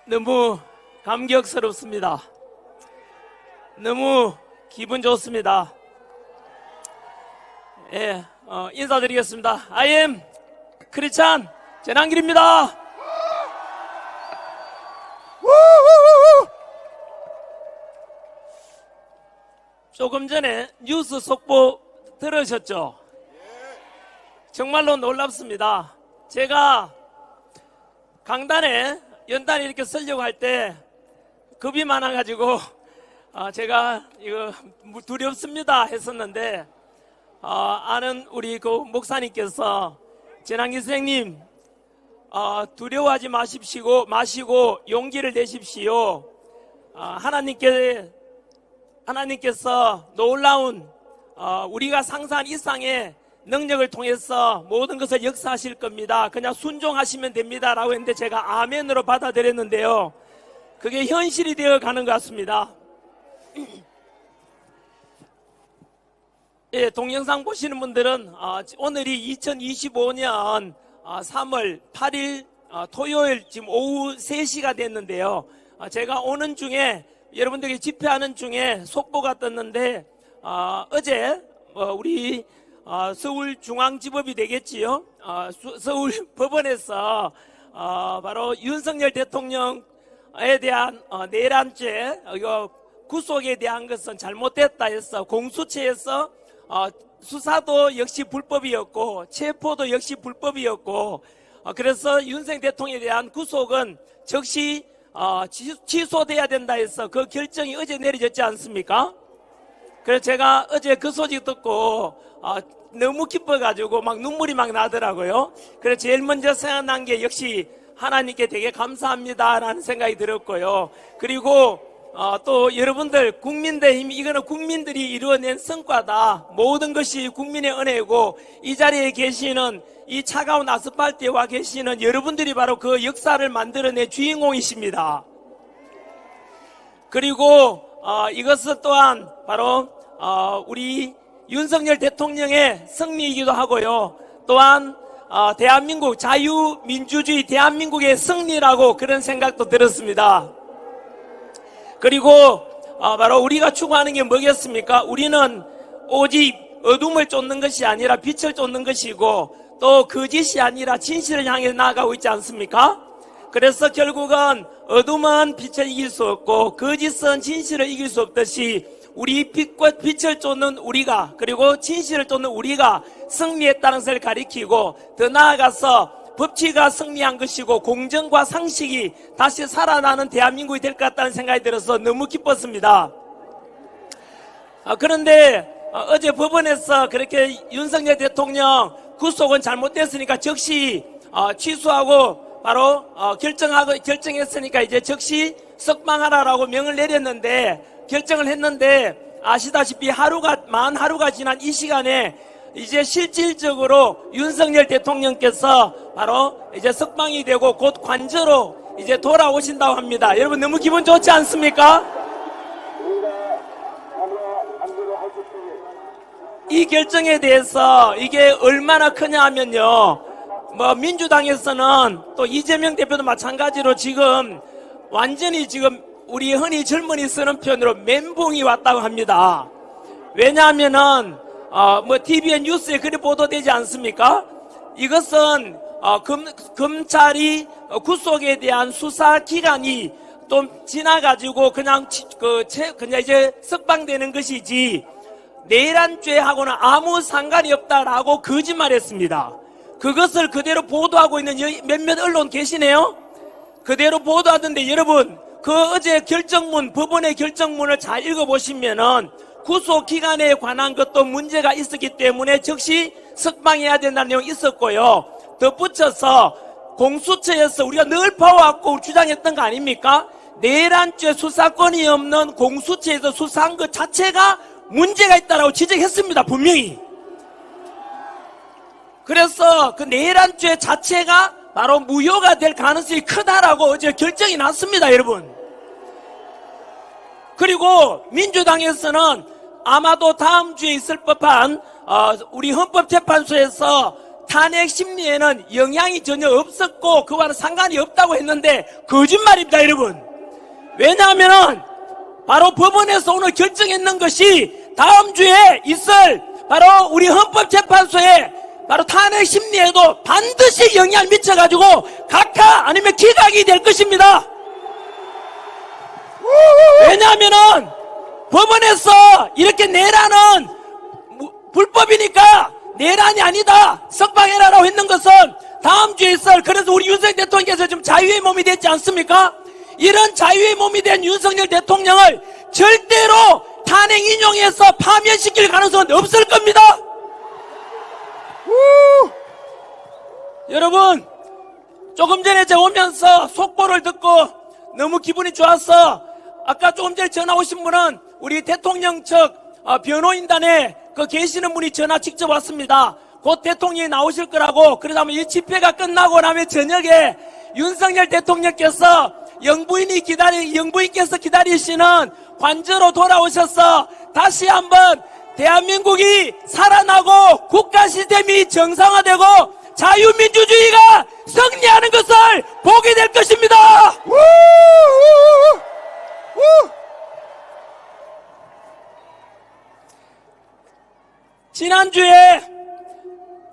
너무 감격스럽습니다. 너무 기분 좋습니다. 예, 인사드리겠습니다. I am 크리스찬 전한길입니다. 조금 전에 뉴스 속보 들으셨죠? 정말로 놀랍습니다. 제가 강단에 연단에 이렇게 쓰려고 할 때 겁이 많아가지고 제가 이거 두렵습니다 했었는데 아는 우리 그 목사님께서 전한기 선생님 두려워하지 마시고 용기를 내십시오. 하나님께서 놀라운 우리가 상상한 이상의 능력을 통해서 모든 것을 역사하실 겁니다. 그냥 순종하시면 됩니다 라고 했는데 제가 아멘으로 받아들였는데요, 그게 현실이 되어 가는 것 같습니다. 예, 동영상 보시는 분들은 오늘이 2025년 3월 8일 토요일 지금 오후 3시가 됐는데요, 제가 오는 중에 여러분들에게 집회하는 중에 속보가 떴는데 어제 우리 서울중앙지법이 되겠지요. 서울법원에서 바로 윤석열 대통령에 대한 내란죄 이거 구속에 대한 것은 잘못됐다 해서 공수처에서 수사도 역시 불법이었고 체포도 역시 불법이었고 그래서 윤석열 대통령에 대한 구속은 즉시 취소돼야 된다 해서 그 결정이 어제 내려졌지 않습니까? 그래서 제가 어제 그 소식 듣고 너무 기뻐가지고 막 눈물이 막 나더라고요. 그래서 제일 먼저 생각난 게 역시 하나님께 되게 감사합니다라는 생각이 들었고요. 그리고 또 여러분들 국민의힘 이거는 국민들이 이루어낸 성과다. 모든 것이 국민의 은혜고 이 자리에 계시는 이 차가운 아스팔트에 와 계시는 여러분들이 바로 그 역사를 만들어낸 주인공이십니다. 그리고 이것은 또한 바로 우리 윤석열 대통령의 승리이기도 하고요. 또한 대한민국 자유민주주의 대한민국의 승리라고 그런 생각도 들었습니다. 그리고 바로 우리가 추구하는 게 뭐겠습니까? 우리는 오직 어둠을 쫓는 것이 아니라 빛을 쫓는 것이고 또 거짓이 아니라 진실을 향해 나아가고 있지 않습니까? 그래서 결국은 어둠은 빛을 이길 수 없고 거짓은 진실을 이길 수 없듯이 우리 빛과 빛을 쫓는 우리가 그리고 진실을 쫓는 우리가 승리했다는 것을 가리키고 더 나아가서 법치가 승리한 것이고 공정과 상식이 다시 살아나는 대한민국이 될 것 같다는 생각이 들어서 너무 기뻤습니다. 그런데 어제 법원에서 그렇게 윤석열 대통령 구속은 잘못됐으니까 즉시 취소하고 바로 결정했으니까 이제 즉시 석방하라라고 명을 내렸는데 결정을 했는데 아시다시피 만 하루가 지난 이 시간에 이제 실질적으로 윤석열 대통령께서 바로 이제 석방이 되고 곧 관저로 이제 돌아오신다고 합니다. 여러분 너무 기분 좋지 않습니까? 이 결정에 대해서 이게 얼마나 크냐 하면요, 민주당에서는 또 이재명 대표도 마찬가지로 지금 완전히 지금 우리 흔히 젊은이 쓰는 표현으로 멘붕이 왔다고 합니다. 왜냐하면은 TVN 뉴스에 그리 보도되지 않습니까? 이것은 검찰이 구속에 대한 수사 기간이 좀 지나가지고 그냥 이제 석방되는 것이지 내란죄하고는 아무 상관이 없다라고 거짓말했습니다. 그것을 그대로 보도하고 있는 몇몇 언론 계시네요. 그대로 보도하던데 여러분 어제 법원의 결정문을 잘 읽어보시면은 구속 기간에 관한 것도 문제가 있었기 때문에 즉시 석방해야 된다는 내용이 있었고요. 덧붙여서 공수처에서 우리가 늘 봐왔고 주장했던 거 아닙니까? 내란죄 수사권이 없는 공수처에서 수사한 것 자체가 문제가 있다라고 지적했습니다. 분명히. 그래서 그 내란죄 자체가 바로 무효가 될 가능성이 크다라고 어제 결정이 났습니다, 여러분. 그리고 민주당에서는 아마도 다음 주에 있을 법한 우리 헌법재판소에서 탄핵 심리에는 영향이 전혀 없었고 그와는 상관이 없다고 했는데 거짓말입니다, 여러분. 왜냐하면은 바로 법원에서 오늘 결정했는 것이 다음 주에 있을 바로 우리 헌법재판소에 바로 탄핵 심리에도 반드시 영향을 미쳐가지고 각하 아니면 기각이 될 것입니다. 왜냐하면은 법원에서 이렇게 내란은 불법이니까 내란이 아니다, 석방해라라고 했는 것은 다음 주에 있을, 그래서 우리 윤석열 대통령께서 지금 자유의 몸이 됐지 않습니까? 이런 자유의 몸이 된 윤석열 대통령을 절대로 탄핵 인용해서 파면시킬 가능성은 없을 겁니다. 여러분, 조금 전에 제가 오면서 속보를 듣고 너무 기분이 좋았어. 아까 조금 전에 전화 오신 분은 우리 대통령 측 변호인단에 계시는 분이 전화 직접 왔습니다. 곧 대통령이 나오실 거라고. 그러다 보면 이 집회가 끝나고 나면 저녁에 윤석열 대통령께서 영부인께서 기다리시는 관저로 돌아오셔서 다시 한번 대한민국이 살아나고 국가 시스템이 정상화되고 자유민주주의가 승리하는 것을 보게 될 것입니다. 지난주에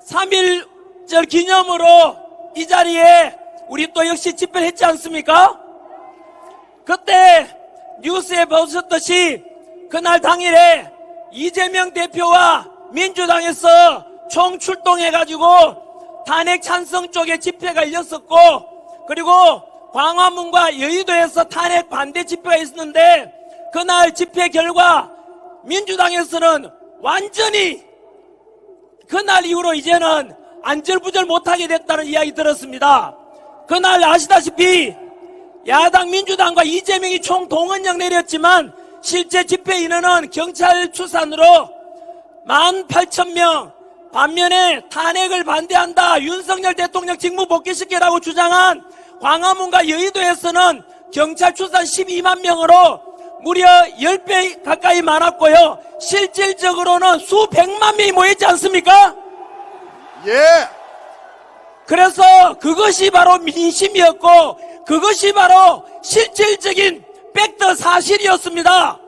3.1절 기념으로 이 자리에 우리 또 역시 집회를 했지 않습니까? 그때 뉴스에 보셨듯이 그날 당일에 이재명 대표와 민주당에서 총출동해가지고 탄핵 찬성 쪽에 집회가 열렸었고, 그리고 광화문과 여의도에서 탄핵 반대 집회가 있었는데 그날 집회 결과 민주당에서는 완전히 그날 이후로 이제는 안절부절 못하게 됐다는 이야기 들었습니다. 그날 아시다시피 야당 민주당과 이재명이 총동원령 내렸지만 실제 집회 인원은 경찰 추산으로 18,000명, 반면에 탄핵을 반대한다, 윤석열 대통령 직무 복귀시키라고 주장한 광화문과 여의도에서는 경찰 추산 12만 명으로 무려 10배 가까이 많았고요. 실질적으로는 수백만 명이 모였지 않습니까? 예. 그래서 그것이 바로 민심이었고 그것이 바로 실질적인 팩트 사실이었습니다.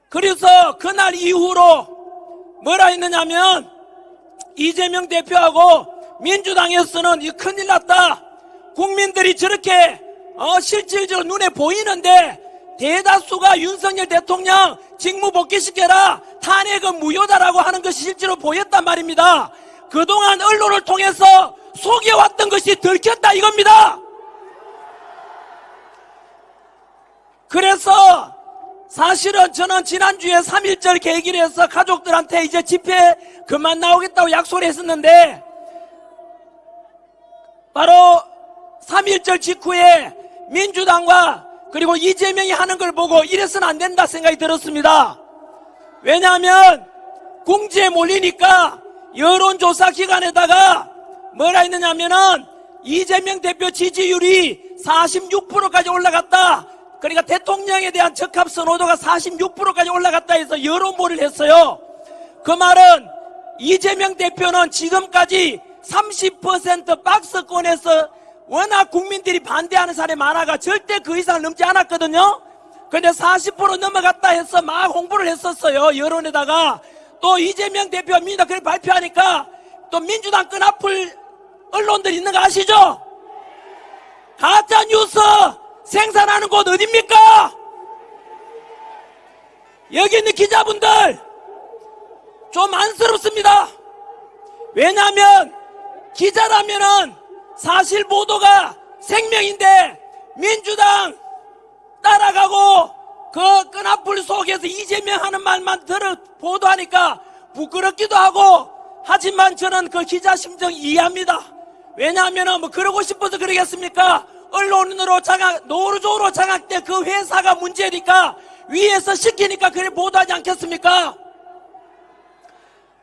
그래서 그날 이후로 뭐라 했느냐면 이재명 대표하고 민주당에서는 이 큰일 났다, 국민들이 저렇게 실질적으로 눈에 보이는데 대다수가 윤석열 대통령 직무 복귀시켜라, 탄핵은 무효다라고 하는 것이 실제로 보였단 말입니다. 그동안 언론을 통해서 속여왔던 것이 들켰다 이겁니다. 그래서 사실은 저는 지난주에 3.1절 계기를 해서 가족들한테 이제 집회 그만 나오겠다고 약속을 했었는데 바로 3.1절 직후에 민주당과 그리고 이재명이 하는 걸 보고 이래서는 안 된다 생각이 들었습니다. 왜냐하면 궁지에 몰리니까 여론조사 기관에다가 뭐라 했느냐면은 이재명 대표 지지율이 46%까지 올라갔다, 그러니까 대통령에 대한 적합 선호도가 46%까지 올라갔다 해서 여론몰이를 했어요. 그 말은 이재명 대표는 지금까지 30% 박스권에서 워낙 국민들이 반대하는 사람이 많아가 절대 그 이상을 넘지 않았거든요. 근데 40% 넘어갔다 해서 막 홍보를 했었어요, 여론에다가. 또 이재명 대표가 민주당 그걸 발표하니까 또 민주당 끈앞을 언론들 있는 거 아시죠? 가짜 뉴스 생산하는 곳 어딥니까? 여기 있는 기자분들 좀 안쓰럽습니다. 왜냐하면 기자라면은 사실 보도가 생명인데 민주당 따라가고 그 끈앞불 속에서 이재명 하는 말만 들어 보도하니까 부끄럽기도 하고, 하지만 저는 그 기자 심정 이해합니다. 왜냐하면은 뭐 그러고 싶어서 그러겠습니까? 언론으로 노조로 장악된 그 회사가 문제니까 위에서 시키니까 그래 보도하지 않겠습니까?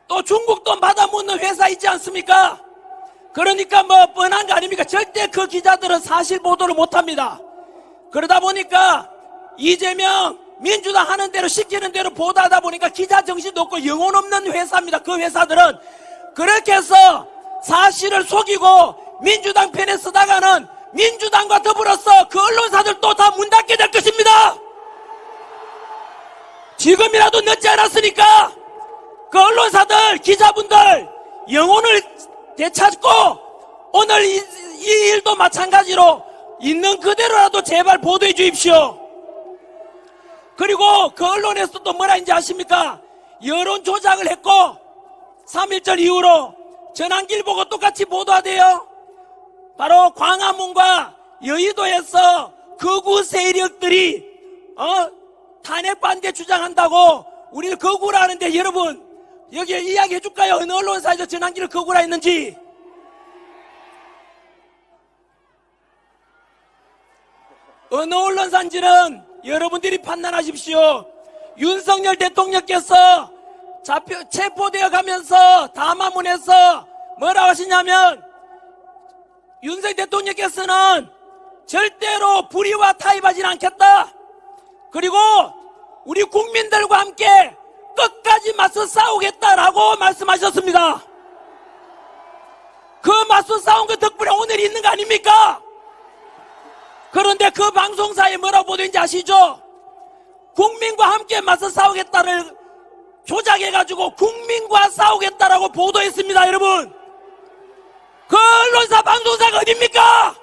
또 중국 돈 받아묻는 회사 있지 않습니까? 그러니까 뭐 뻔한 거 아닙니까? 절대 그 기자들은 사실 보도를 못합니다. 그러다 보니까 이재명 민주당 하는 대로 시키는 대로 보도하다 보니까 기자 정신도 없고 영혼 없는 회사입니다. 그 회사들은 그렇게 해서 사실을 속이고 민주당 편에 쓰다가는 민주당과 더불어서 그 언론사들도 다 문 닫게 될 것입니다. 지금이라도 늦지 않았으니까 그 언론사들, 기자분들 영혼을 되찾고 오늘 이 일도 마찬가지로 있는 그대로라도 제발 보도해 주십시오. 그리고 그 언론에서 또 뭐라 했는지 아십니까? 여론 조작을 했고 3.1절 이후로 전환길 보고 똑같이 보도하대요. 바로 광화문과 여의도에서 극우 세력들이 탄핵 반대 주장한다고 우리를 극우라 하는데 여러분 여기 이야기해 줄까요? 어느 언론사에서 전환길을 극우라 했는지. 어느 언론사인지는 여러분들이 판단하십시오. 윤석열 대통령께서 체포되어 가면서 담화문에서 뭐라고 하시냐면 윤석열 대통령께서는 절대로 불의와 타협하지는 않겠다. 그리고 우리 국민들과 함께 끝까지 맞서 싸우겠다라고 말씀하셨습니다. 그 맞서 싸운 그 덕분에 오늘 있는 거 아닙니까? 그런데 그 방송사에 뭐라고 보도했는지 아시죠? 국민과 함께 맞서 싸우겠다를 조작해가지고 국민과 싸우겠다라고 보도했습니다. 여러분, 그 언론사 방송사가 어딥니까?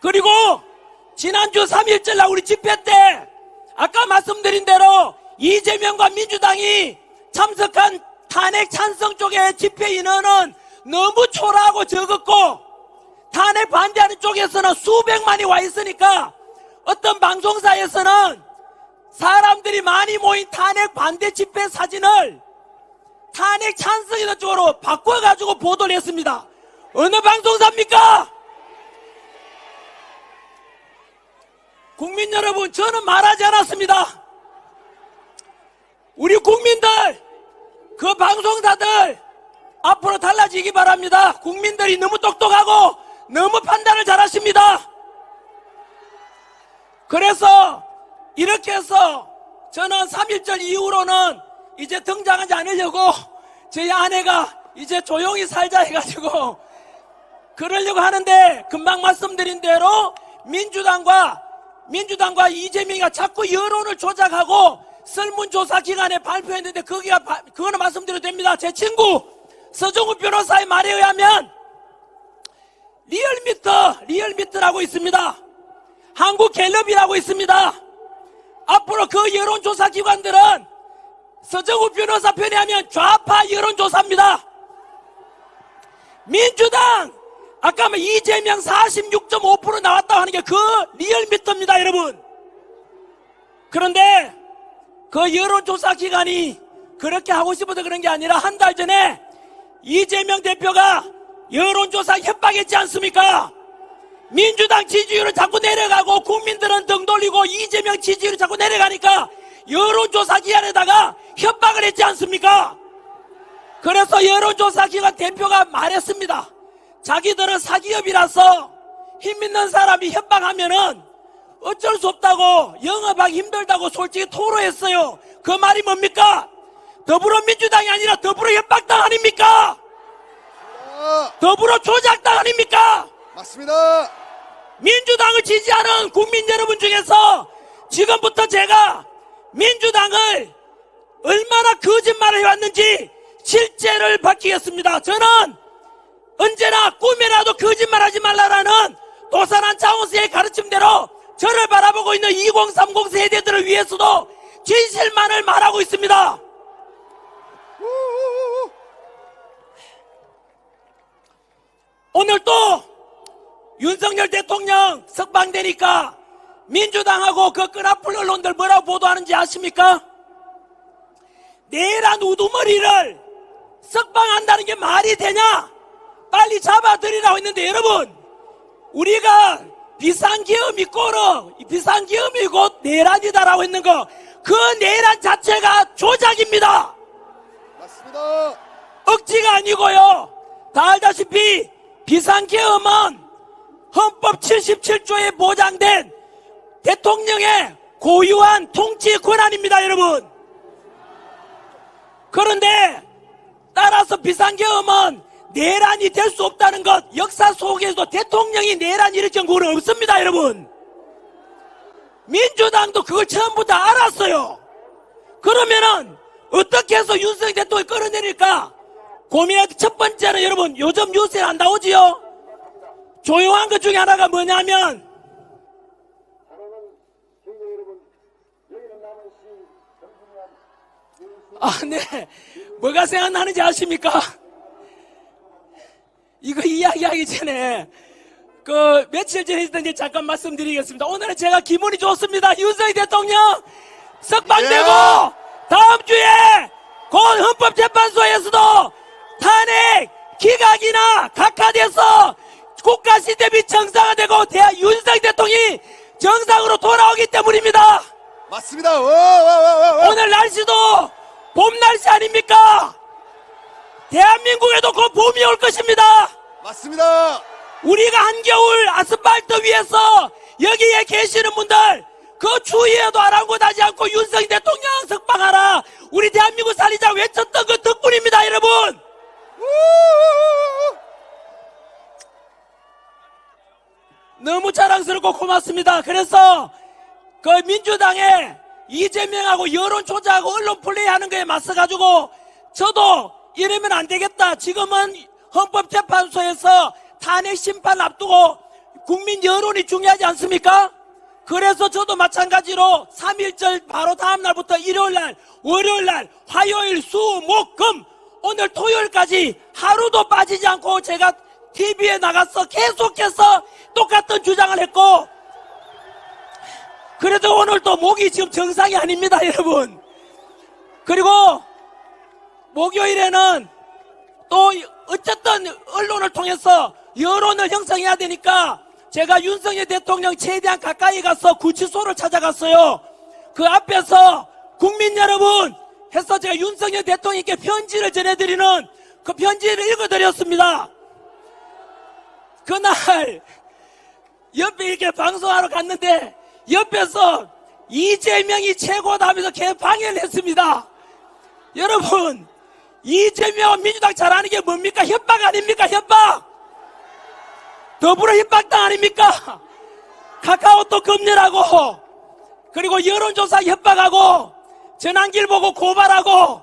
그리고 지난주 3.1절 날 우리 집회 때 아까 말씀드린 대로 이재명과 민주당이 참석한 탄핵 찬성 쪽의 집회 인원은 너무 초라하고 적었고 탄핵 반대하는 쪽에서는 수백만이 와 있으니까 어떤 방송사에서는 사람들이 많이 모인 탄핵 반대 집회 사진을 탄핵 찬성이라는 쪽으로 바꿔가지고 보도를 했습니다. 어느 방송사입니까? 국민 여러분, 저는 말하지 않았습니다. 우리 국민들, 그 방송사들 앞으로 달라지기 바랍니다. 국민들이 너무 똑똑하고 너무 판단을 잘하십니다. 그래서 이렇게 해서 저는 3.1절 이후로는 이제 등장하지 않으려고 저희 아내가 이제 조용히 살자 해가지고 그러려고 하는데 그금방 말씀드린 대로 민주당과 이재명이가 자꾸 여론을 조작하고 설문조사 기간에 발표했는데 그거는 말씀드려도 됩니다. 제 친구 서정우 변호사의 말에 의하면 리얼미터라고 있습니다. 한국갤럽이라고 있습니다. 앞으로 그 여론조사 기관들은 서정우 변호사 편에 하면 좌파 여론조사입니다. 민주당 아까 이재명 46.5% 나왔다고 하는 게 그 리얼미터입니다, 여러분. 그런데 그 여론조사 기관이 그렇게 하고 싶어서 그런 게 아니라 한 달 전에 이재명 대표가 여론조사 협박했지 않습니까? 민주당 지지율은 자꾸 내려가고 국민들은 등 돌리고 이재명 지지율이 자꾸 내려가니까 여론조사 기관에다가 협박을 했지 않습니까? 그래서 여론조사 기관 대표가 말했습니다. 자기들은 사기업이라서 힘 있는 사람이 협박하면은 어쩔 수 없다고 영업하기 힘들다고 솔직히 토로했어요. 그 말이 뭡니까? 더불어민주당이 아니라 더불어 협박당 아닙니까? 더불어 조작당 아닙니까? 맞습니다. 민주당을 지지하는 국민 여러분 중에서 지금부터 제가 민주당을 얼마나 거짓말을 해왔는지 실제를 밝히겠습니다. 저는 언제나 꿈에라도 거짓말하지 말라라는 도산한 장호수의 가르침대로 저를 바라보고 있는 2030 세대들을 위해서도 진실만을 말하고 있습니다. 오늘 또 윤석열 대통령 석방되니까 민주당하고 그 끈아풀 언론들 뭐라고 보도하는지 아십니까? 내란 우두머리를 석방한다는 게 말이 되냐? 빨리 잡아들이라고 했는데 여러분, 우리가 비상계엄이 꼬러 비상계엄이 곧 내란이다라고 했는 거, 그 내란 자체가 조작입니다. 맞습니다. 억지가 아니고요. 다 알다시피 비상계엄은 헌법 77조에 보장된 대통령의 고유한 통치 권한입니다, 여러분. 그런데 따라서 비상계엄은 내란이 될 수 없다는 것, 역사 속에서도 대통령이 내란 일으킨 경우는 없습니다, 여러분. 민주당도 그걸 처음부터 알았어요. 그러면은 어떻게 해서 윤석열 대통령이 끌어내릴까? 고민할 첫 번째는 여러분, 요즘 뉴스에 안 나오지요? 조용한 것 중에 하나가 뭐냐면, 네. 뭐가 생각나는지 아십니까? 이거 이야기하기 전에, 며칠 전에 있었던 일 잠깐 말씀드리겠습니다. 오늘은 제가 기분이 좋습니다. 윤석열 대통령 석방되고, 다음 주에 곧 헌법재판소에서도 탄핵 기각이나 각하돼서 국가시대 및 정상화되고 윤석열 대통령이 정상으로 돌아오기 때문입니다. 맞습니다. 오늘 날씨도 봄 날씨 아닙니까? 대한민국에도 곧 봄이 올 것입니다. 맞습니다. 우리가 한겨울 아스팔트 위에서 여기에 계시는 분들 그 추위에도 아랑곳하지 않고 윤석열 대통령 석방하라, 우리 대한민국 살리자 외쳤던 그 덕분입니다, 여러분. 너무 자랑스럽고 고맙습니다. 그래서 그 민주당의 이재명하고 여론 조작하고 언론 플레이하는 거에 맞서가지고 저도 이러면 안 되겠다. 지금은 헌법재판소에서 탄핵 심판 앞두고 국민 여론이 중요하지 않습니까? 그래서 저도 마찬가지로 3.1절 바로 다음 날부터 일요일날, 월요일날, 화요일, 수, 목, 금 오늘 토요일까지 하루도 빠지지 않고 제가 TV에 나가서 계속해서 똑같은 주장을 했고, 그래도 오늘 또 목이 지금 정상이 아닙니다, 여러분. 그리고 목요일에는 또 어쨌든 언론을 통해서 여론을 형성해야 되니까 제가 윤석열 대통령 최대한 가까이 가서 구치소를 찾아갔어요. 그 앞에서 국민 여러분 해서 제가 윤석열 대통령께 편지를 전해드리는 그 편지를 읽어드렸습니다. 그날 옆에 이렇게 방송하러 갔는데 옆에서 이재명이 최고다 하면서 계속 방해를 했습니다. 여러분, 이재명 민주당 잘하는 게 뭡니까? 협박 아닙니까? 협박! 더불어 협박당 아닙니까? 카카오톡 검열하고, 그리고 여론조사 협박하고, 전환길 보고 고발하고,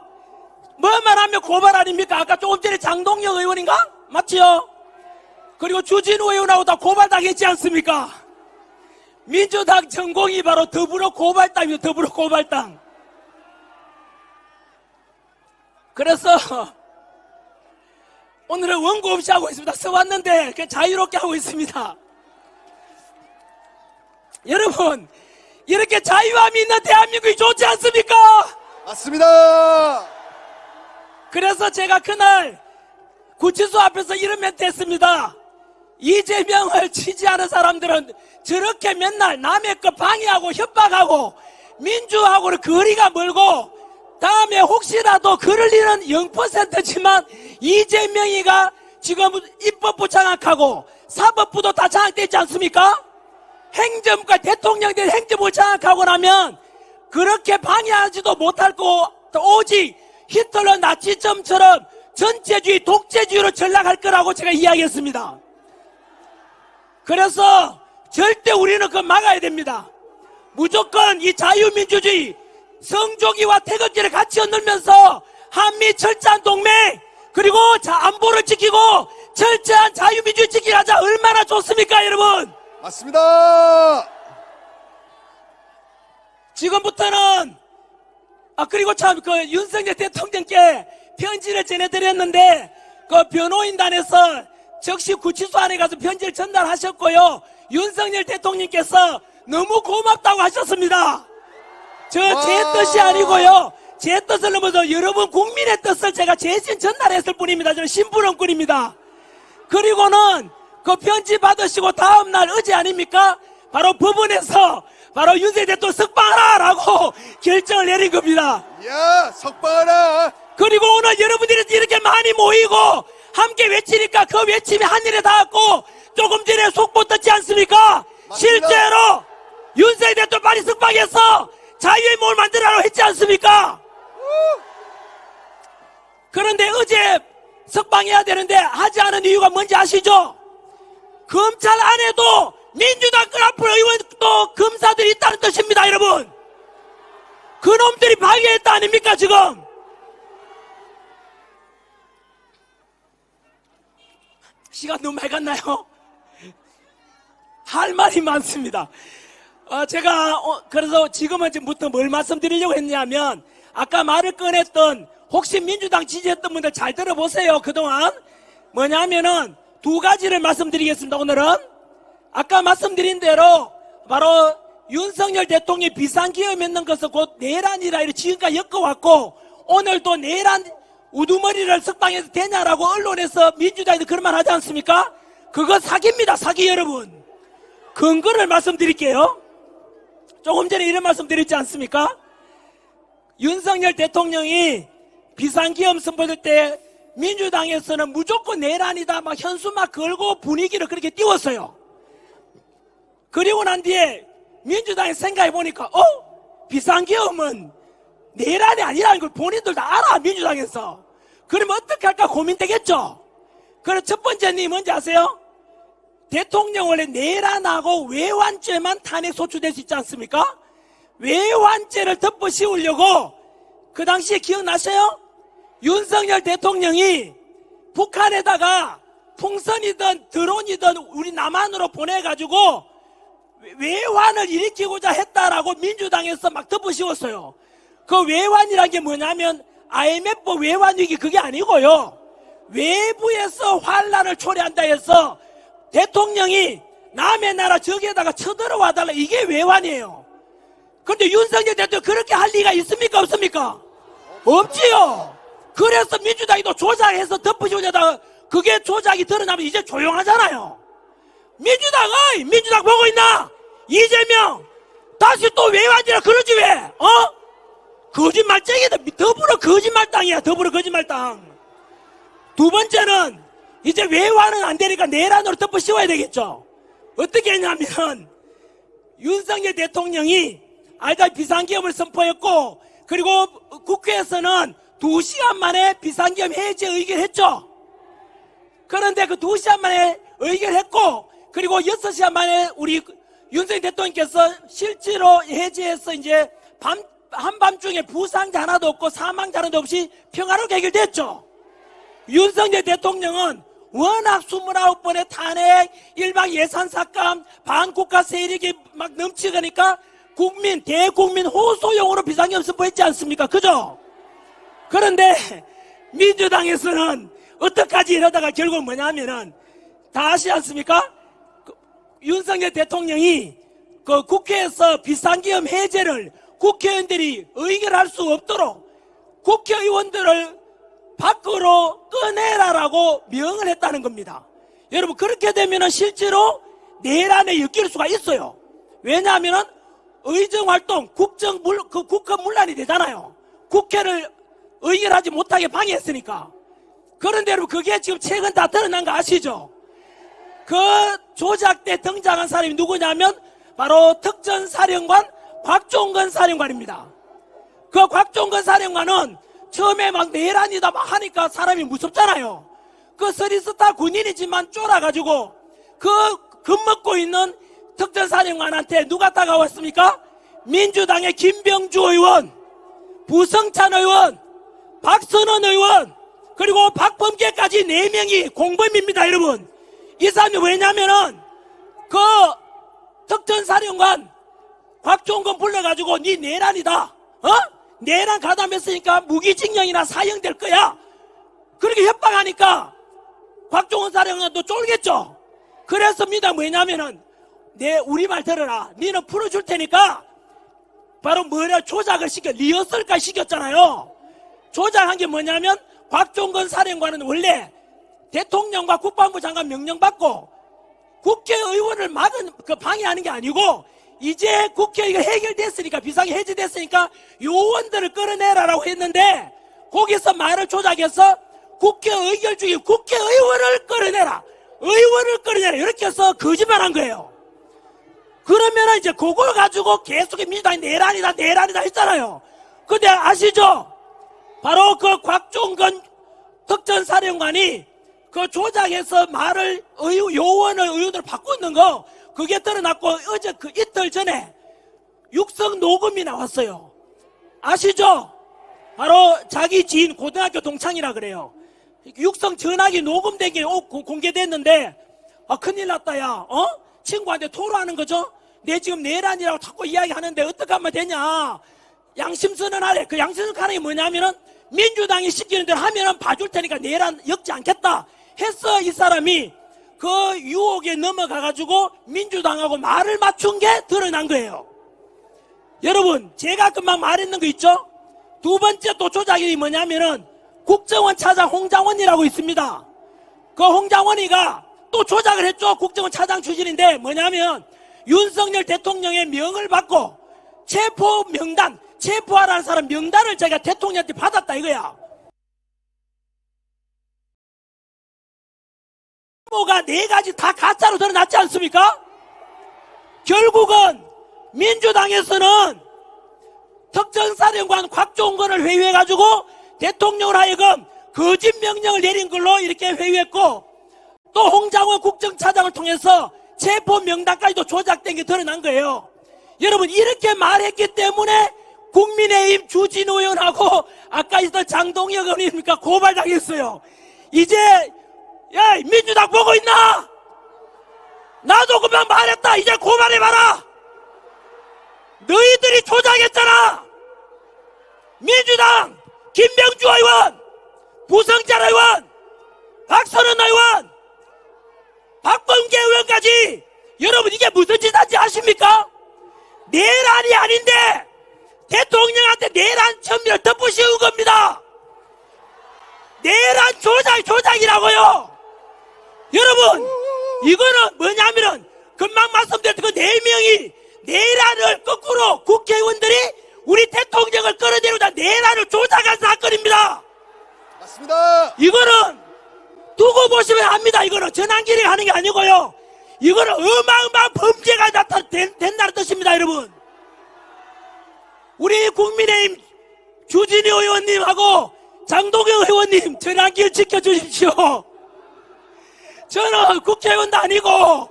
뭐만 하면 고발 아닙니까? 아까 조금 전에 장동영 의원인가? 맞지요? 그리고 주진우 의원하고 다 고발당했지 않습니까? 민주당 전공이 바로 더불어 고발당이에요. 더불어 고발당. 그래서 오늘은 원고 없이 하고 있습니다. 써왔는데 그냥 자유롭게 하고 있습니다. 여러분, 이렇게 자유함이 있는 대한민국이 좋지 않습니까? 맞습니다. 그래서 제가 그날 구치소 앞에서 이런 멘트 했습니다. 이재명을 지지하는 사람들은 저렇게 맨날 남의 것 방해하고 협박하고 민주하고는 거리가 멀고, 다음에 혹시라도 그럴 일은 0%지만 이재명이가 지금 입법부 장악하고 사법부도 다 장악되지 않습니까? 행정부가 대통령들 행정부 장악하고 나면 그렇게 방해하지도 못할 거, 오직 히틀러 나치즘처럼 전체주의 독재주의로 전락할 거라고 제가 이야기했습니다. 그래서 절대 우리는 그거 막아야 됩니다. 무조건 이 자유민주주의 성조기와 태극기를 같이 얻으면서 한미 철저한 동맹, 그리고 안보를 지키고 철저한 자유민주주의 지키자. 얼마나 좋습니까, 여러분? 맞습니다. 지금부터는 그리고 참 윤석열 대통령께 편지를 전해드렸는데 그 변호인단에서 즉시 구치소 안에 가서 편지를 전달하셨고요. 윤석열 대통령께서 너무 고맙다고 하셨습니다. 제 뜻이 아니고요. 제 뜻을 넘어서 여러분 국민의 뜻을 제가 대신 전달했을 뿐입니다. 저는 심부름꾼입니다. 그리고는 그 편지 받으시고 다음날 어제 아닙니까? 바로 법원에서 바로 윤석열 대통령 석방하라라고 결정을 내린 겁니다. 야, 석방하라. 그리고 오늘 여러분들이 이렇게 많이 모이고 함께 외치니까 그 외침이 하늘에 닿았고 조금 전에 속보 떴지 않습니까? 맞습니다. 실제로 윤석열 대통령 빨리 석방해서 자유의 몸을 만들라고 했지 않습니까? 그런데 어제 석방해야 되는데 하지 않은 이유가 뭔지 아시죠? 검찰 안에도 민주당 끈앞을 의원 또 검사들이 있다는 뜻입니다, 여러분. 그놈들이 방해했다 아닙니까, 지금? 시간 너무 많이 갔나요? 할 말이 많습니다. 제가 그래서 지금은 지금부터 뭘 말씀드리려고 했냐면 아까 말을 꺼냈던 혹시 민주당 지지했던 분들 잘 들어보세요. 그동안 뭐냐면은 두 가지를 말씀드리겠습니다. 오늘은 아까 말씀드린 대로 바로 윤석열 대통령이 비상기업했는 것을 곧 내란이라 이렇게 지금까지 엮어왔고 오늘 또 내란 우두머리를 석방해서 되냐라고 언론에서 민주당이 그런 말 하지 않습니까? 그거 사기입니다. 사기 여러분. 근거를 말씀드릴게요. 조금 전에 이런 말씀 드렸지 않습니까? 윤석열 대통령이 비상기업 선포될 때 민주당에서는 무조건 내란이다 막 현수 막 걸고 분위기를 그렇게 띄웠어요. 그리고 난 뒤에 민주당이 생각해 보니까 비상기업은 내란이 아니라는 걸 본인들 다 알아. 민주당에서. 그러면 어떻게 할까 고민되겠죠. 그래서 첫 번째는 뭔지 아세요? 대통령 원래 내란하고 외환죄만 탄핵 소추될 수 있지 않습니까? 외환죄를 덮어 씌우려고 그 당시에 기억나세요? 윤석열 대통령이 북한에다가 풍선이든 드론이든 우리 남한으로 보내가지고 외환을 일으키고자 했다라고 민주당에서 막 덮어 씌웠어요. 그 외환이라는 게 뭐냐면 IMF 외환위기 그게 아니고요. 외부에서 환란을 초래한다 해서 대통령이 남의 나라 저기에다가 쳐들어와 달라 이게 외환이에요. 그런데 윤석열 대통령 그렇게 할 리가 있습니까 없습니까? 없지요. 그래서 민주당이 또 조작해서 덮으시려다가 그게 조작이 드러나면 이제 조용하잖아요. 민주당 보고 있나? 이재명 다시 또 외환이라 그러지 왜? 거짓말쟁이다. 더불어 거짓말당이야. 더불어 거짓말당. 두 번째는 이제 외환은 안 되니까 내란으로 덮어 씌워야 되겠죠. 어떻게 했냐면 윤석열 대통령이 알다 비상기업을 선포했고 그리고 국회에서는 2시간 만에 비상기업 해제 의결했죠. 그런데 그 2시간 만에 의결했고 그리고 6시간 만에 우리 윤석열 대통령께서 실제로 해제해서 이제 한밤중에 부상자 하나도 없고 사망자 하나도 없이 평화롭게 해결됐죠. 윤석열 대통령은 워낙 29번의 탄핵, 일방 예산 삭감, 반국가 세력이 막 넘치니까 대국민 호소용으로 비상기업 선포했지 않습니까? 그죠? 그런데 민주당에서는 어떡하지 이러다가 결국 뭐냐면은 다 아시지 않습니까? 윤석열 대통령이 그 국회에서 비상기업 해제를 국회의원들이 의결할 수 없도록 국회의원들을 밖으로 꺼내라라고 명을 했다는 겁니다. 여러분 그렇게 되면은 실제로 내란에 엮일 수가 있어요. 왜냐하면은 의정활동, 국헌문란이 되잖아요. 국회를 의결하지 못하게 방해했으니까. 그런데 여러분 그게 지금 최근 다 드러난 거 아시죠? 그 조작 때 등장한 사람이 누구냐면 바로 특전사령관 곽종건 사령관입니다. 그 곽종건 사령관은 처음에 막 내란이다 막 하니까 사람이 무섭잖아요. 그 서리스타 군인이지만 쫄아가지고 그 겁먹고 있는 특전사령관한테 누가 다가왔습니까? 민주당의 김병주 의원, 부성찬 의원, 박선원 의원, 그리고 박범계까지 4명이 공범입니다, 여러분. 이 사람이 왜냐면은 그 특전사령관 곽종건 불러가지고 니 내란이다. 내란 가담했으니까 무기징역이나 사형될 거야. 그렇게 협박하니까 곽종건 사령관도 쫄겠죠. 그래서 mida 뭐냐면은 우리말 들어라. 니는 풀어줄 테니까 바로 조작을 리허설까지 시켰잖아요. 조작한 게 뭐냐면 곽종건 사령관은 원래 대통령과 국방부 장관 명령받고 국회의원을 방해하는 게 아니고 이제 국회가 해결됐으니까 비상이 해제됐으니까 요원들을 끌어내라라고 했는데 거기서 말을 조작해서 국회 의결 중에 국회의원을 끌어내라. 의원을 끌어내라. 이렇게 해서 거짓말한 거예요. 그러면 이제 그걸 가지고 계속 민주당이 내란이다 했잖아요. 근데 아시죠? 바로 그 곽종건 특전사령관이 그 조작해서 말을 요원을 의원으로 바꾸는 거, 그게 드러났고 어제 그 이틀 전에 육성 녹음이 나왔어요. 아시죠? 바로 자기 지인 고등학교 동창이라 그래요. 육성 전화기 녹음된 게 공개됐는데, 아, 큰일 났다, 야. 친구한테 토로하는 거죠? 내 지금 내란이라고 자꾸 이야기하는데 어떻게 하면 되냐? 양심선언 하래. 그 양심선언 하는 게 뭐냐면은 민주당이 시키는 대로 하면은 봐줄 테니까 내란 엮지 않겠다 했어. 이 사람이 그 유혹에 넘어가가지고 민주당하고 말을 맞춘 게 드러난 거예요. 여러분, 제가 금방 말했는 거 있죠? 두 번째 또 조작이 뭐냐면은 국정원 차장 홍장원이라고 있습니다. 그 홍장원이가 또 조작을 했죠. 국정원 차장 출신인데 뭐냐면 윤석열 대통령의 명을 받고 체포 명단, 체포하라는 사람 명단을 제가 대통령한테 받았다 이거야. 뭐가 네 가지 다 가짜로 드러났지 않습니까? 결국은 민주당에서는 특전사령관 곽종건을 회유해가지고 대통령을 하여금 거짓 명령을 내린 걸로 이렇게 회유했고, 또 홍장원 국정차장을 통해서 체포 명단까지도 조작된 게 드러난 거예요. 여러분, 이렇게 말했기 때문에 국민의힘 주진우 의원하고 아까 있던 장동혁 의원입니까? 고발당했어요. 이제 야, 민주당 보고 있나? 나도 그만 말했다. 이제 고발해봐라. 너희들이 조작했잖아. 민주당 김병주 의원, 부성자 의원, 박선원 의원, 박범계 의원까지. 여러분, 이게 무슨 짓인지 아십니까? 내란이 아닌데 대통령한테 내란 혐의를 덮으시는 겁니다. 내란 조작이라고요. 여러분, 이거는 뭐냐면은 금방 말씀드렸던 그 4명이 내란을 거꾸로 국회의원들이 우리 대통령을 끌어내려다 내란을 조작한 사건입니다. 맞습니다. 이거는 두고 보시면 압니다. 이거는 전환길이 하는 게 아니고요. 이거는 어마어마한 범죄가 된다는 뜻입니다, 여러분. 우리 국민의힘 주진우 의원님하고 장동영 의원님, 전환길 지켜주십시오. 저는 국회의원도 아니고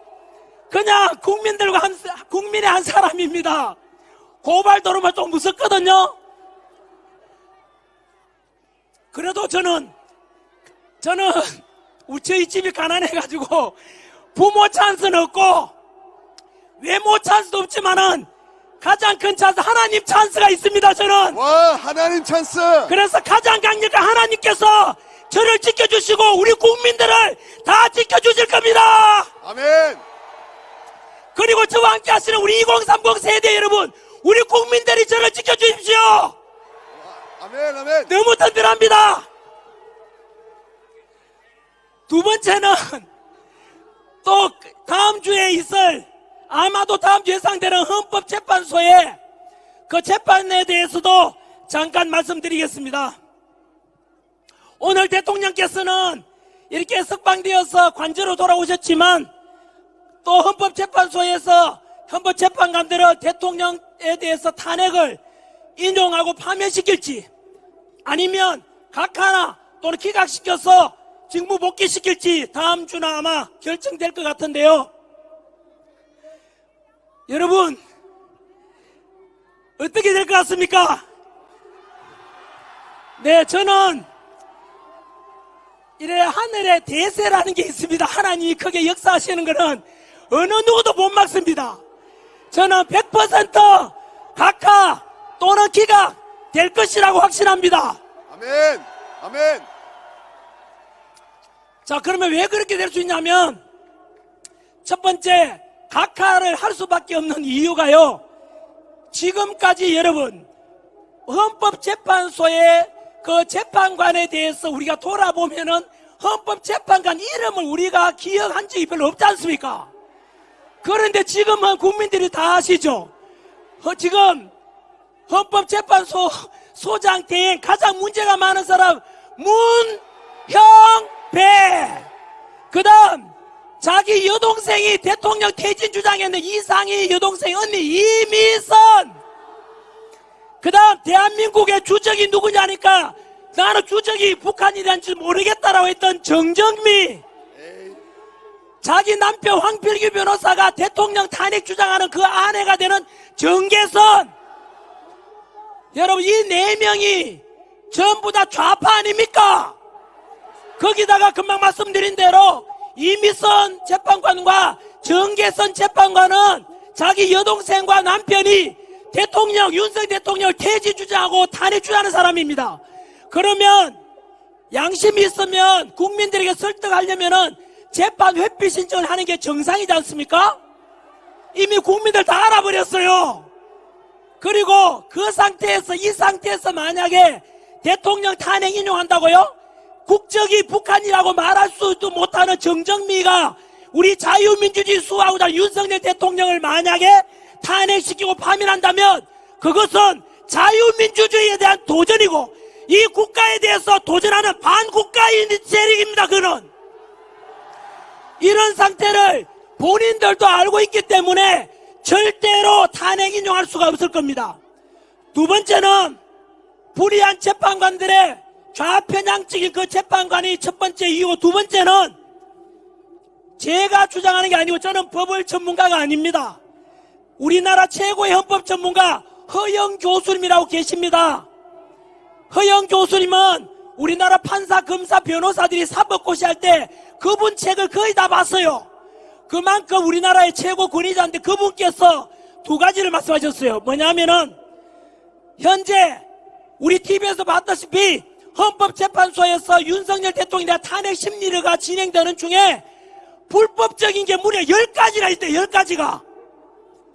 그냥 국민의 한 사람입니다. 고발 들어오면 좀 무섭거든요. 그래도 저는 저희 집이 가난해가지고 부모 찬스는 없고 외모 찬스도 없지만은 가장 큰 찬스, 하나님 찬스가 있습니다. 저는. 와, 하나님 찬스. 그래서 가장 강력한 하나님께서 저를 지켜주시고 우리 국민들을 다 지켜주실 겁니다. 아멘. 그리고 저와 함께 하시는 우리 2030 세대 여러분, 우리 국민들이 저를 지켜주십시오. 아멘, 아멘. 너무 든든합니다. 두 번째는 또 다음 주에 있을, 아마도 다음 주에 예상되는 헌법재판소의 그 재판에 대해서도 잠깐 말씀드리겠습니다. 오늘 대통령께서는 이렇게 석방되어서 관저로 돌아오셨지만 또 헌법재판소에서 헌법재판관들은 대통령에 대해서 탄핵을 인용하고 파면시킬지 아니면 각하나 또는 기각시켜서 직무 복귀시킬지 다음 주나 아마 결정될 것 같은데요. 여러분, 어떻게 될 것 같습니까? 네, 저는 이래 하늘에 대세라는 게 있습니다. 하나님이 크게 역사하시는 것은 어느 누구도 못 막습니다. 저는 100% 각하 또는 기각 될 것이라고 확신합니다. 아멘. 아멘. 자, 그러면 왜 그렇게 될 수 있냐면, 첫 번째, 각하를 할 수밖에 없는 이유가요, 지금까지 여러분 헌법재판소의 그 재판관에 대해서 우리가 돌아보면은 헌법재판관 이름을 우리가 기억한 적이 별로 없지 않습니까? 그런데 지금은 국민들이 다 아시죠? 지금 헌법재판소 소장 대행 가장 문제가 많은 사람 형배. 그 다음 자기 여동생이 대통령 퇴진 주장했는데 이상희 여동생 언니 이미선. 그 다음 대한민국의 주적이 누구냐니까 나는 주적이 북한이란 줄 모르겠다라고 했던 정정미. 자기 남편 황필규 변호사가 대통령 탄핵 주장하는 그 아내가 되는 정계선. 여러분 이 4명이 전부 다 좌파 아닙니까? 거기다가 금방 말씀드린 대로 이미선 재판관과 정계선 재판관은 자기 여동생과 남편이 대통령 윤석열 대통령을 퇴진 주장하고 탄핵 주장하는 사람입니다. 그러면 양심이 있으면 국민들에게 설득하려면은 재판 회피 신청을 하는 게 정상이지 않습니까? 이미 국민들 다 알아버렸어요. 그리고 그 상태에서 이 상태에서 만약에 대통령 탄핵 인용한다고요? 국적이 북한이라고 말할 수도 못하는 정정미가 우리 자유민주주의 수호하고자 윤석열 대통령을 만약에 탄핵시키고 파면한다면 그것은 자유민주주의에 대한 도전이고 이 국가에 대해서 도전하는 반국가인 세력입니다. 그는 이런 상태를 본인들도 알고 있기 때문에 절대로 탄핵 인용할 수가 없을 겁니다. 두 번째는 불의한 재판관들의 좌편향적인 그 재판관이 첫 번째 이유고, 두 번째는 제가 주장하는 게 아니고 저는 법을 전문가가 아닙니다. 우리나라 최고의 헌법 전문가 허영 교수님이라고 계십니다. 허영 교수님은 우리나라 판사, 검사, 변호사들이 사법고시 할 때 그분 책을 거의 다 봤어요. 그만큼 우리나라의 최고 권위자인데 그분께서 두 가지를 말씀하셨어요. 뭐냐면은 현재 우리 TV에서 봤다시피 헌법재판소에서 윤석열 대통령에 대한 탄핵 심리가 진행되는 중에 불법적인 게 무려 10가지나 있대요. 10가지가.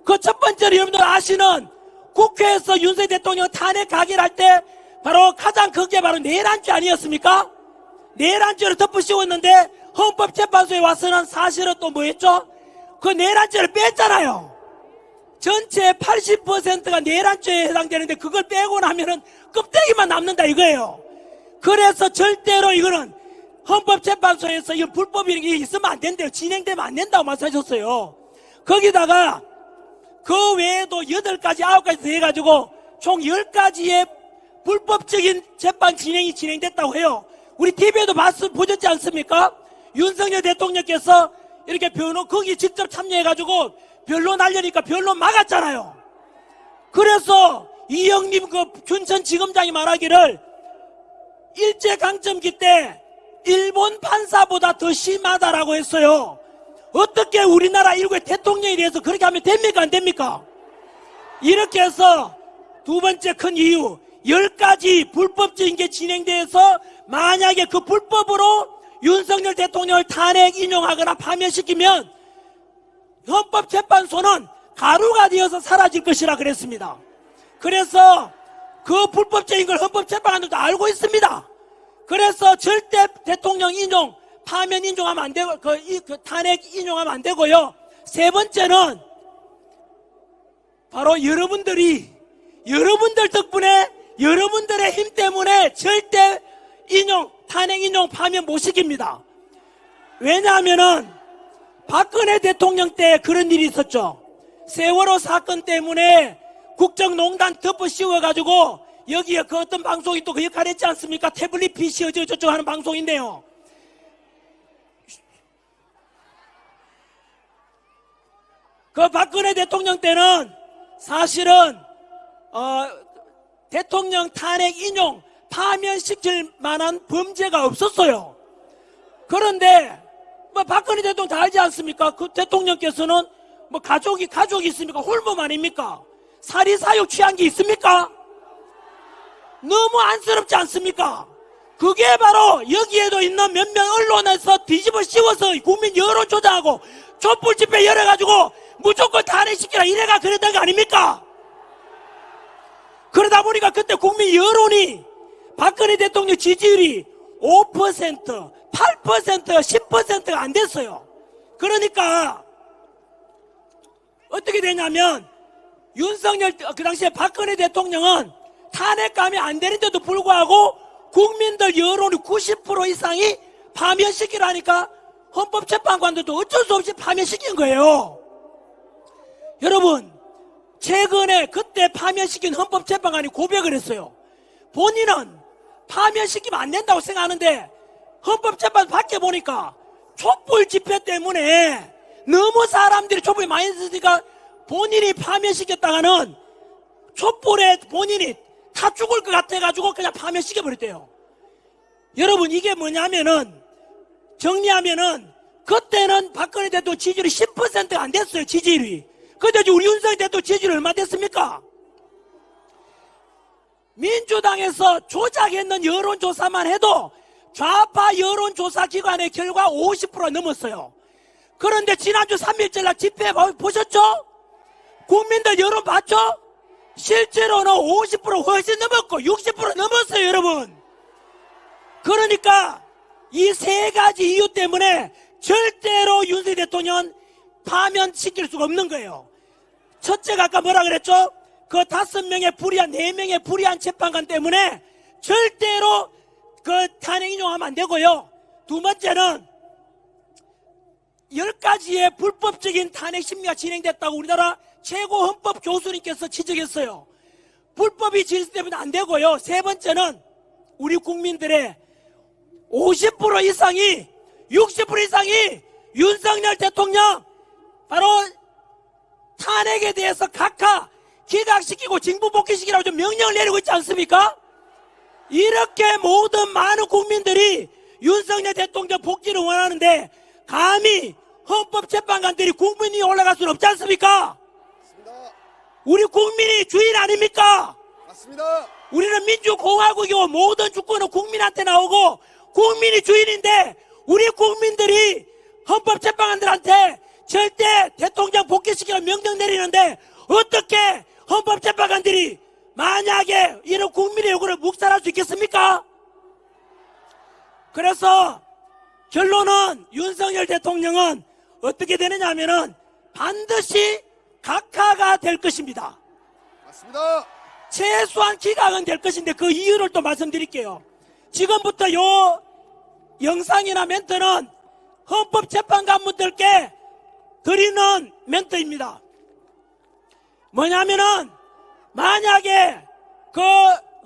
그 첫 번째로 여러분들 아시는 국회에서 윤석열 대통령 탄핵 가결할 때 바로 가장 큰 게 바로 내란죄 아니었습니까? 내란죄를 덮으씌웠는데 헌법재판소에 와서는 사실은 또 뭐 했죠? 그 내란죄를 뺐잖아요. 전체 80%가 내란죄에 해당되는데 그걸 빼고 나면은 껍데기만 남는다 이거예요. 그래서 절대로 이거는 헌법재판소에서 이건 불법이 있으면 안 된대요. 진행되면 안 된다고 말씀하셨어요. 거기다가 그 외에도 8가지, 9가지 더 해가지고 총 10가지의 불법적인 재판 진행이 진행됐다고 해요. 우리 TV에도 보셨지 않습니까? 윤석열 대통령께서 이렇게 거기 직접 참여해가지고 변론 하려니까 변론 막았잖아요. 그래서 이영림 그 춘천지검장이 말하기를 일제강점기 때 일본 판사보다 더 심하다라고 했어요. 어떻게 우리나라 일국의 대통령에 대해서 그렇게 하면 됩니까? 안 됩니까? 이렇게 해서 두 번째 큰 이유, 10가지 불법적인 게 진행돼서 만약에 그 불법으로 윤석열 대통령을 탄핵 인용하거나 파면시키면 헌법재판소는 가루가 되어서 사라질 것이라 그랬습니다. 그래서 그 불법적인 걸 헌법재판관들도 알고 있습니다. 그래서 절대 대통령 인용, 파면 인용하면 안 되고, 그 탄핵 인용하면 안 되고요. 세 번째는 바로 여러분들 덕분에, 여러분들의 힘 때문에 절대 인용, 탄핵 인용, 파면 못 시킵니다. 왜냐하면은 박근혜 대통령 때 그런 일이 있었죠. 세월호 사건 때문에 국정농단 덮어 씌워가지고 여기에 그 어떤 방송이 또 그 역할을 했지 않습니까? 태블릿 PC 어쩌고저쩌고 하는 방송인데요. 그 박근혜 대통령 때는 사실은 대통령 탄핵 인용 파면시킬 만한 범죄가 없었어요. 그런데 뭐 박근혜 대통령 다 알지 않습니까? 그 대통령께서는 뭐 가족이 있습니까? 홀몸 아닙니까? 사리사욕 취한 게 있습니까? 너무 안쓰럽지 않습니까? 그게 바로 여기에도 있는 몇몇 언론에서 뒤집어 씌워서 국민 여론 조장하고 촛불 집회 열어가지고 무조건 탄핵시키라 이래가 그랬던 거 아닙니까? 그러다 보니까 그때 국민 여론이 박근혜 대통령 지지율이 5%, 8%, 10%가 안 됐어요. 그러니까 어떻게 되냐면 윤석열 그 당시에 박근혜 대통령은 탄핵감이 안 되는데도 불구하고 국민들 여론이 90% 50% 이상이 파면시키라니까 헌법재판관들도 어쩔 수 없이 파면시킨 거예요. 여러분, 최근에 그때 파면시킨 헌법재판관이 고백을 했어요. 본인은 파면시키면 안 된다고 생각하는데 헌법재판 밖에 보니까 촛불 집회 때문에 너무 사람들이 촛불이 많이 있으니까 본인이 파면시켰다가는 촛불에 본인이 다 죽을 것 같아가지고 그냥 파면시켜버렸대요. 여러분, 이게 뭐냐면은 정리하면은 그때는 박근혜 대통령 지지율이 10%가 안 됐어요. 지지율이. 근데 우리 윤석열 대통령 지지율이 얼마 됐습니까? 민주당에서 조작했는 여론조사만 해도 좌파 여론조사기관의 결과 50% 넘었어요. 그런데 지난주 3일절 날 집회 보셨죠? 국민들 여론 봤죠? 실제로는 50% 훨씬 넘었고 60% 넘었어요, 여러분. 그러니까 이 세 가지 이유 때문에 절대로 윤석열 대통령은 파면시킬 수가 없는 거예요. 첫째가 아까 뭐라 그랬죠? 그 5명의 불의한, 4명의 불의한 재판관 때문에 절대로 그 탄핵 인용하면 안 되고요. 두 번째는 10가지의 불법적인 탄핵 심리가 진행됐다고 우리나라 최고 헌법 교수님께서 지적했어요. 불법이 진행 때문에 안 되고요. 세 번째는 우리 국민들의 50% 이상이, 60% 이상이 윤석열 대통령 바로 탄핵에 대해서 각하 기각시키고 징부 복귀시키라고 좀 명령을 내리고 있지 않습니까? 이렇게 모든 많은 국민들이 윤석열 대통령 복귀를 원하는데 감히 헌법재판관들이 국민이 올라갈 수는 없지 않습니까? 맞습니다. 우리 국민이 주인 아닙니까? 맞습니다. 우리는 민주공화국이고 모든 주권은 국민한테 나오고 국민이 주인인데 우리 국민들이 헌법재판관들한테 절대 대통령 복귀시키라고 명령 내리는데 어떻게 헌법재판관들이 만약에 이런 국민의 요구를 묵살할 수 있겠습니까? 그래서 결론은 윤석열 대통령은 어떻게 되느냐 하면은 반드시 각하가 될 것입니다. 맞습니다. 최소한 기각은 될 것인데 그 이유를 또 말씀드릴게요. 지금부터 요 영상이나 멘트는 헌법재판관분들께 드리는 멘트입니다. 뭐냐면은 만약에 그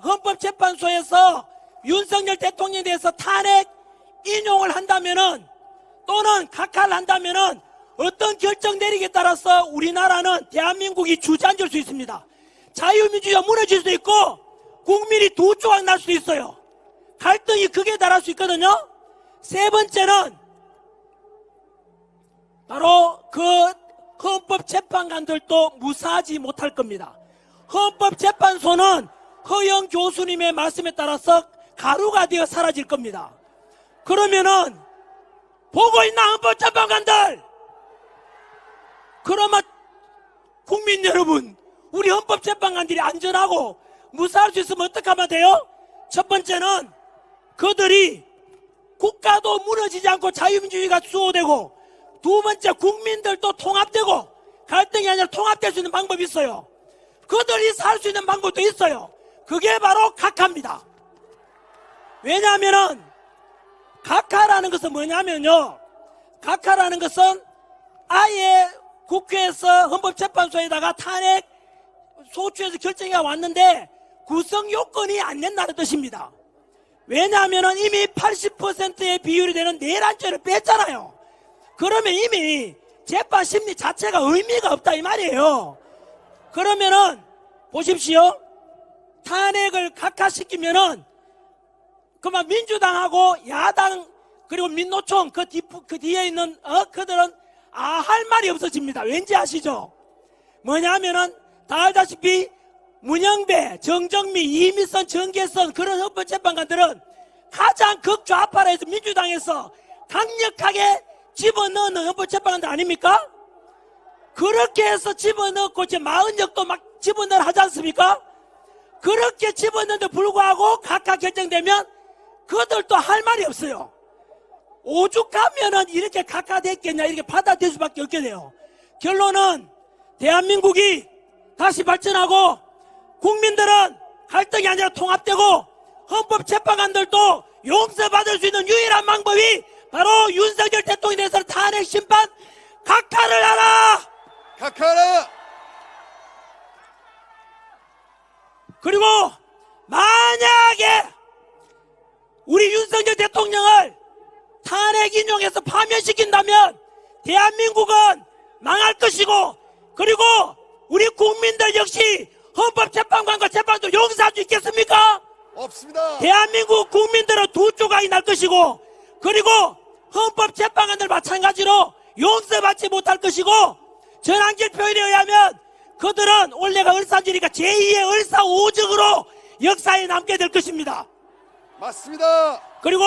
헌법재판소에서 윤석열 대통령에 대해서 탄핵 인용을 한다면은 또는 각하를 한다면은 어떤 결정 내리기에 따라서 우리나라는 대한민국이 주저앉을 수 있습니다. 자유민주주의가 무너질 수도 있고 국민이 두 조각 날 수도 있어요. 갈등이 극에 달할 수 있거든요. 세 번째는 바로 그 헌법재판관들도 무사하지 못할 겁니다. 헌법재판소는 허영 교수님의 말씀에 따라서 가루가 되어 사라질 겁니다. 그러면은 보고 있나 헌법재판관들? 그러면 국민 여러분, 우리 헌법재판관들이 안전하고 무사할 수 있으면 어떻게 하면 돼요? 첫 번째는 그들이 국가도 무너지지 않고 자유민주주의가 수호되고, 두 번째 국민들도 통합되고 갈등이 아니라 통합될 수 있는 방법이 있어요. 그들이 살 수 있는 방법도 있어요. 그게 바로 각하입니다. 왜냐하면은 각하라는 것은 뭐냐면요, 각하라는 것은 아예 국회에서 헌법재판소에다가 탄핵 소추에서 결정이 왔는데 구성 요건이 안 된다는 뜻입니다. 왜냐하면 이미 80%의 비율이 되는 내란죄를 뺐잖아요. 그러면 이미 재판 심리 자체가 의미가 없다 이 말이에요. 그러면은 보십시오. 탄핵을 각하시키면은 그만 민주당하고 야당 그리고 민노총 그 뒤에 있는 그들은 할 말이 없어집니다. 왠지 아시죠? 뭐냐면은 다 알다시피 문영배, 정정미, 이미선, 정계선 그런 헌법재판관들은 가장 극좌파라 해서 민주당에서 강력하게 집어넣는 헌법재판관들 아닙니까? 그렇게 해서 집어넣고 지금 40역도 막 집어넣으려 하지 않습니까? 그렇게 집어넣는데 불구하고 각각 결정되면 그들도 할 말이 없어요. 오죽하면은 이렇게 각하됐겠냐 이렇게 받아들일 수밖에 없게 돼요. 결론은 대한민국이 다시 발전하고 국민들은 갈등이 아니라 통합되고 헌법재판관들도 용서받을 수 있는 유일한 방법이 바로 윤석열 대통령에 대해서 탄핵 심판 각하를 하라. 각하라. 그리고 만약에 우리 윤석열 대통령을 탄핵 인용해서 파면시킨다면 대한민국은 망할 것이고, 그리고 우리 국민들 역시 헌법재판관과 재판도 용서할 수 있겠습니까? 없습니다. 대한민국 국민들은 두 조각이 날 것이고, 그리고 헌법재판관들 마찬가지로 용서받지 못할 것이고, 전한길 표현에 의하면 그들은 원래가 을사지니까 제2의 을사오적으로 역사에 남게 될 것입니다. 맞습니다. 그리고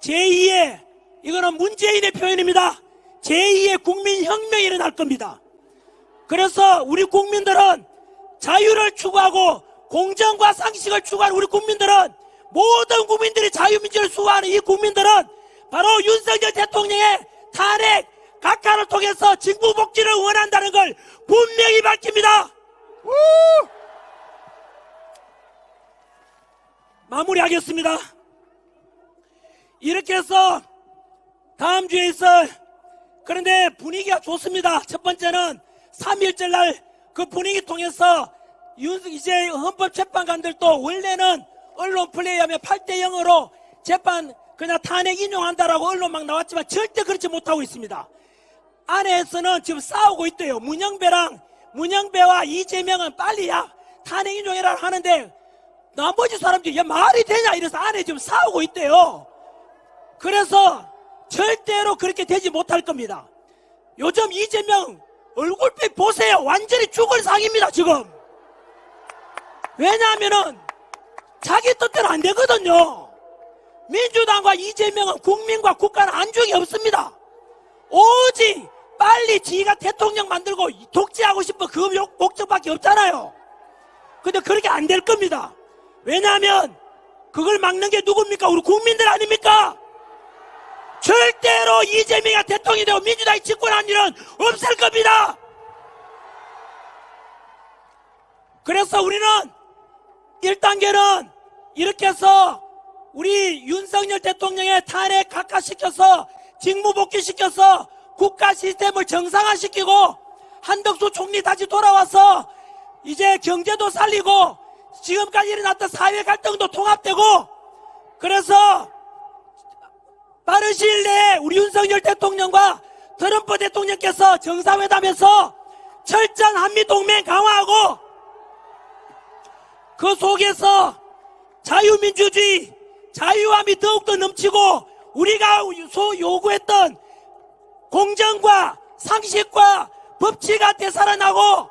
제2의, 이거는 문재인의 표현입니다. 제2의 국민혁명이 일어날 겁니다. 그래서 우리 국민들은 자유를 추구하고 공정과 상식을 추구하는 우리 국민들은, 모든 국민들이 자유민주를 수호하는 이 국민들은 바로 윤석열 대통령의 탄핵 각하를 통해서 직무복지를 원한다는 걸 분명히 밝힙니다. 마무리하겠습니다. 이렇게 해서 다음 주에 있을, 그런데 분위기가 좋습니다. 첫 번째는 3.1절 날 그 분위기 통해서 이제 헌법재판관들도 원래는 언론 플레이하면 8대0으로 재판 그냥 탄핵 인용한다라고 언론 막 나왔지만 절대 그렇지 못하고 있습니다. 안에서는 지금 싸우고 있대요. 문영배와 이재명은 빨리 탄핵 인용해라 하는데 나머지 사람들이 야 말이 되냐 이래서 안에 지금 싸우고 있대요. 그래서 절대로 그렇게 되지 못할 겁니다. 요즘 이재명 얼굴빛 보세요. 완전히 죽을 상입니다 지금. 왜냐하면은 자기 뜻대로 안 되거든요. 민주당과 이재명은 국민과 국가는 안중이 없습니다. 오직 빨리 지가 대통령 만들고 독재하고 싶은 그 목적밖에 없잖아요. 근데 그렇게 안 될 겁니다. 왜냐하면 그걸 막는 게 누굽니까? 우리 국민들 아닙니까? 절대로 이재명이 대통령이 되고 민주당이 집권한 일은 없을 겁니다. 그래서 우리는 1단계는 이렇게 해서 우리 윤석열 대통령의 탄핵 각하시켜서 직무복귀시켜서 국가 시스템을 정상화시키고 한덕수 총리 다시 돌아와서 이제 경제도 살리고 지금까지 일어났던 사회 갈등도 통합되고, 그래서 빠른 시일 내에 우리 윤석열 대통령과 트럼프 대통령께서 정상회담에서 철저한 한미동맹 강화하고 그 속에서 자유민주주의, 자유함이 더욱더 넘치고 우리가 요구했던 공정과 상식과 법치가 되살아나고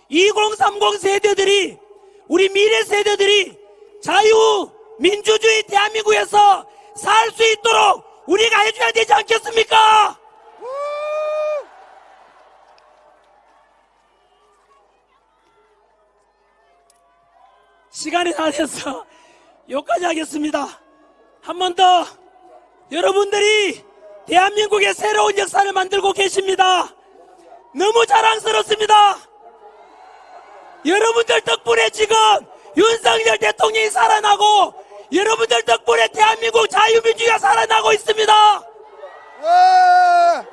2030 세대들이, 우리 미래 세대들이 자유민주주의 대한민국에서 살 수 있도록 우리가 해줘야 되지 않겠습니까? 시간이 다 돼서 여기까지 하겠습니다. 한 번 더, 여러분들이 대한민국의 새로운 역사를 만들고 계십니다. 너무 자랑스럽습니다. 여러분들 덕분에 지금 윤석열 대통령이 살아나고 여러분들 덕분에 대한민국 자유민주주의가 살아나고 있습니다.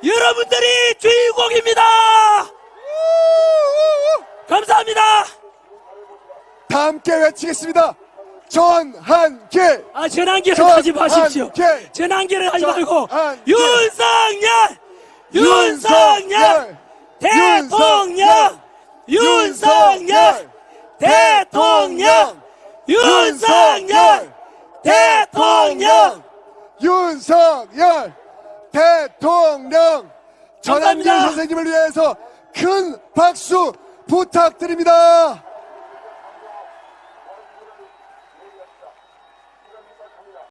여러분들이 주인공입니다. 감사합니다. 다 함께 외치겠습니다. 전한길. 전한길은 하지 마십시오. 전한길은 하지 말고 윤석열 대통령, 윤석열 대통령, 윤석열 대통령, 윤석열 대통령. 전한길 감사합니다. 선생님을 위해서 큰 박수 부탁드립니다.